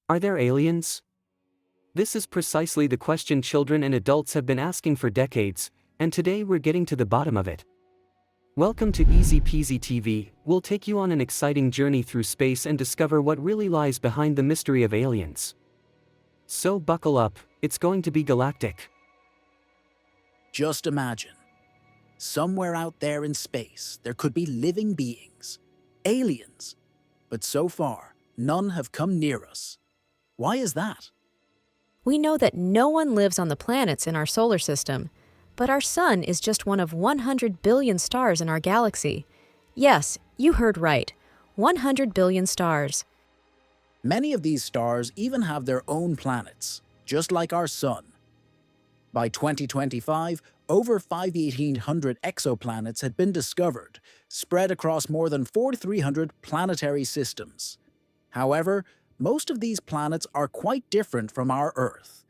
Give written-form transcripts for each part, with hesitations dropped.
Are there aliens? This is precisely the question children and adults have been asking for decades, and today we're getting to the bottom of it. Welcome to Easy Peasy TV. We'll take you on an exciting journey through space and discover what really lies behind the mystery of aliens. So buckle up, it's going to be galactic. Just imagine. Somewhere out there in space, there could be living beings, aliens. But so far, none have come near us. Why is that? We know that no one lives on the planets in our solar system, but our sun is just one of 100 billion stars in our galaxy. Yes, you heard right, 100 billion stars. Many of these stars even have their own planets, just like our sun. By 2025, over 5,800 exoplanets had been discovered, spread across more than 4,300 planetary systems. However, most of these planets are quite different from our Earth.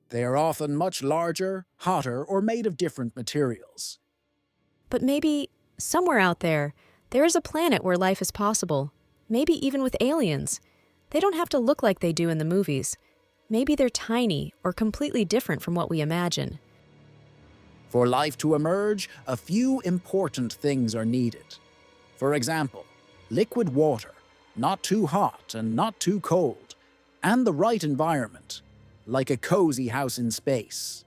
They are often much larger, hotter, or made of different materials. But maybe, somewhere out there, there is a planet where life is possible, maybe even with aliens. They don't have to look like they do in the movies. Maybe they're tiny or completely different from what we imagine. For life to emerge, a few important things are needed. For example, liquid water, not too hot and not too cold, and the right environment, like a cozy house in space.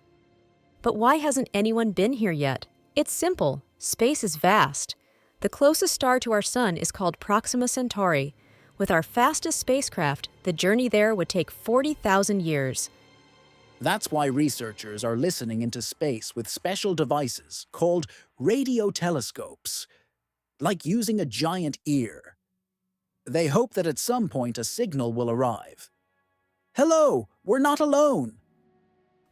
But why hasn't anyone been here yet? It's simple. Space is vast. The closest star to our sun is called Proxima Centauri. With our fastest spacecraft, the journey there would take 40,000 years. That's why researchers are listening into space with special devices called radio telescopes, like using a giant ear. They hope that at some point a signal will arrive. Hello, we're not alone!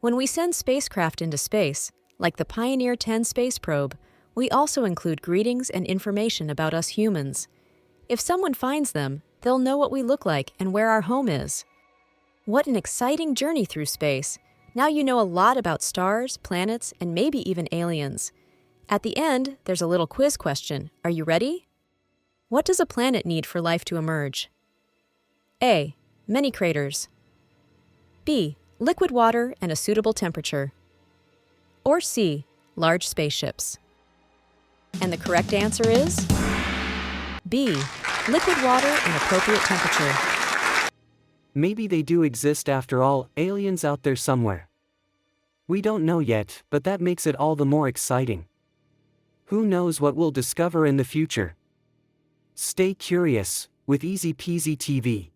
When we send spacecraft into space, like the Pioneer 10 space probe, we also include greetings and information about us humans. If someone finds them, they'll know what we look like and where our home is. What an exciting journey through space. Now you know a lot about stars, planets, and maybe even aliens. At the end, there's a little quiz question. Are you ready? What does a planet need for life to emerge? A. Many craters. B. Liquid water and a suitable temperature. Or C. Large spaceships. And the correct answer is B. Liquid water and appropriate temperature. Maybe they do exist after all, aliens out there somewhere. We don't know yet, but that makes it all the more exciting. Who knows what we'll discover in the future? Stay curious with Easy Peasy TV.